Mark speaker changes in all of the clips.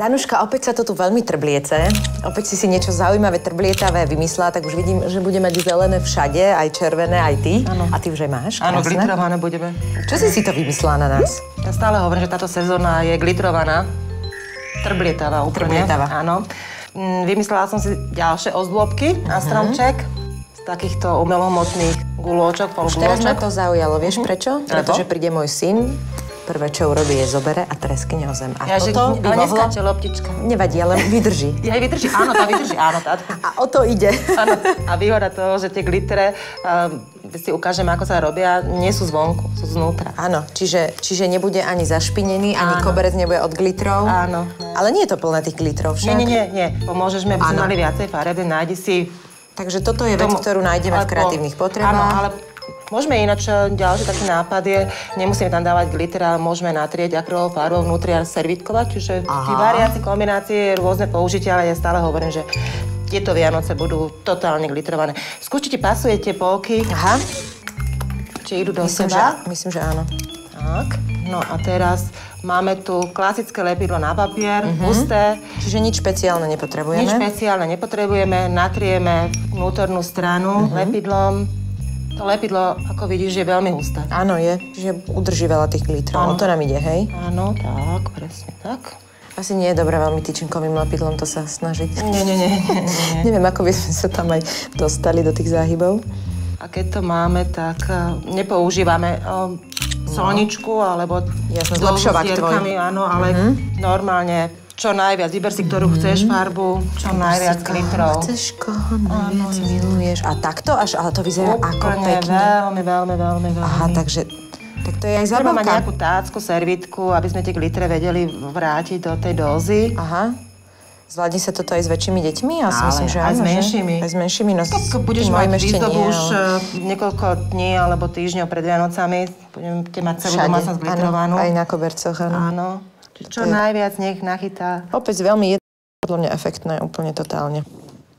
Speaker 1: Danuška, opäť sa to tu veľmi trbliece. Opäť si niečo zaujímavé, trblietavé vymyslela, tak už vidím, že bude mať zelené všade, aj červené, aj ty.
Speaker 2: Áno.
Speaker 1: A ty už aj máš?
Speaker 2: Áno,
Speaker 1: krásne.
Speaker 2: glitrované budeme.
Speaker 1: Čo si to vymyslela na nás?
Speaker 2: Ja stále hovorím, že táto sezóna je glitrovaná. Trblietavá úplne.
Speaker 1: Trblietavá.
Speaker 2: Áno. Vymyslela som si ďalšie ozdôbky na stromček z takýchto umelohmotných gulôčok,
Speaker 1: Teraz ma
Speaker 2: pologulôčok.
Speaker 1: to zaujalo, vieš prečo? Pretože príde môj syn, prvé, čo urobí, je zobere a treskne o zem. A toto by
Speaker 2: ale
Speaker 1: mohlo...
Speaker 2: neskáče loptička.
Speaker 1: Nevadí, ale vydrží.
Speaker 2: Ja aj vydrží, áno, tá vydrží, áno. Tá.
Speaker 1: A o to ide.
Speaker 2: Áno. A výhoda toho, že tie glitere, si ukážem, ako sa robia, nie sú zvonku, sú znútra.
Speaker 1: Áno, čiže nebude ani zašpinený, ani koberec nebude od glitrov.
Speaker 2: Áno.
Speaker 1: Ale nie je to plné tých glitrov však.
Speaker 2: Nie. Pomôžeš mi, aby sme mali viacej fareby, nájdi si...
Speaker 1: Takže toto je vec, ktorú nájdeme v kreatívnych potrebách.
Speaker 2: Áno, ale môžeme ináč, ďalší taký nápad je, nemusíme tam dávať glitter, ale môžeme natrieť akrylovou farbou vnútri a servítkovať, čiže tie variácie, kombinácie, rôzne použitia, ale ja stále hovorím, že tieto Vianoce budú totálne glitrované. Skúste, ti pasuje tie polky.
Speaker 1: Aha.
Speaker 2: Či idú do seba?
Speaker 1: Myslím, že áno.
Speaker 2: Tak. No a teraz máme tu klasické lepidlo na papier, husté.
Speaker 1: Čiže nič špeciálne nepotrebujeme?
Speaker 2: Nič špeciálne nepotrebujeme, natrieme vnútornú stranu lepidlom. To lepidlo, ako vidíš, je veľmi husté.
Speaker 1: Áno, je. Čiže udrží veľa tých glitrov. O to nám ide, hej?
Speaker 2: Áno, tak, presne tak.
Speaker 1: Asi nie je dobré veľmi tyčinkovým lepidlom to sa snažiť.
Speaker 2: Nie.
Speaker 1: Neviem, ako by sme sa tam aj dostali do tých záhybov.
Speaker 2: A keď to máme, tak nepoužívame solničku alebo
Speaker 1: Jasné, zlepšovák tvoj.
Speaker 2: Áno, ale normálne čo najviac. Vyber si, ktorú chceš farbu, čo najviac glitrov.
Speaker 1: Chceš, koho najviac miluješ. A takto až, ale to vyzerá ako pekne.
Speaker 2: Veľmi.
Speaker 1: Aha, takže tak to je aj
Speaker 2: Treba mať
Speaker 1: zábavka.
Speaker 2: nejakú tácku, servítku, aby sme tie glitre vedeli vrátiť do tej dózy.
Speaker 1: Aha. Zvládne sa toto aj s väčšími deťmi? Ja si
Speaker 2: Ale
Speaker 1: myslím, že
Speaker 2: aj
Speaker 1: áno,
Speaker 2: s menšími.
Speaker 1: Aj s menšími, no
Speaker 2: Tak
Speaker 1: s
Speaker 2: budeš
Speaker 1: tým
Speaker 2: mať
Speaker 1: mojím ešte
Speaker 2: výzdobu
Speaker 1: nie,
Speaker 2: už
Speaker 1: ale...
Speaker 2: niekoľko dní alebo týždňov pred Vianocami. Budete mať celú
Speaker 1: Všade.
Speaker 2: domácnosť glitrovanú.
Speaker 1: Áno, aj na kobercoch, áno.
Speaker 2: Áno. Čo najviac nech nachytá.
Speaker 1: Opäť veľmi podľa mňa efektné, úplne totálne.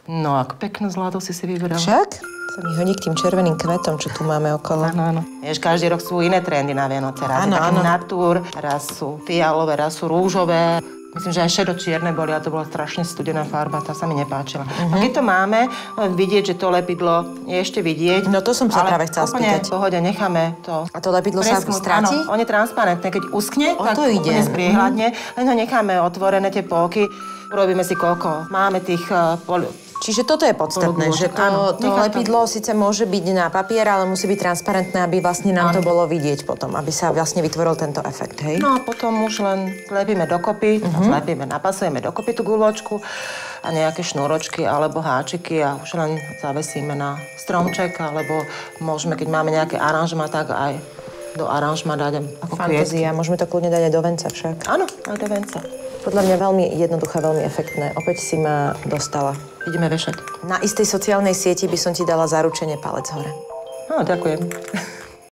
Speaker 2: No, ako peknú zlatú si vybrala.
Speaker 1: Však? Sa mi hodí k tým červeným kvetom, čo tu máme okolo.
Speaker 2: Áno. Vieš, každý rok sú iné trendy na Vianoce. Raz je taký natúr, raz sú fialové, raz sú rúžové. Myslím, že aj šedo-čierne boli a to bola strašne studená farba, tá sa mi nepáčila. A keď to máme, vidieť, že to lepidlo je ešte vidieť.
Speaker 1: No to som sa práve chcela spýtať.
Speaker 2: Ale v pohode, necháme to.
Speaker 1: A to lepidlo sa stráti?
Speaker 2: Áno, on je transparentné. Keď uschne, tak
Speaker 1: to ide.
Speaker 2: úplne spriehľadne. Len ho necháme otvorené tie polky. Urobíme si koľko. Máme tých
Speaker 1: Čiže toto je podstatné, že to lepidlo síce môže byť na papier, ale musí byť transparentné, aby vlastne nám to bolo vidieť potom, aby sa vlastne vytvoril tento efekt, hej?
Speaker 2: No a potom už len zlepíme dokopy, napasujeme dokopy tú guľočku a nejaké šnúročky alebo háčiky a už len zavesíme na stromček, alebo môžeme, keď máme nejaké aranžma, tak aj do aranžma dať ako kvietky.
Speaker 1: Fantázia, môžeme to kľudne dať aj do venca však.
Speaker 2: Áno, aj do venca.
Speaker 1: Podľa mňa veľmi jednoduché, veľmi efektné. Opäť si ma dostala.
Speaker 2: Ideme vešať.
Speaker 1: Na istej sociálnej sieti by som ti dala zaručenie palec hore.
Speaker 2: No, ďakujem.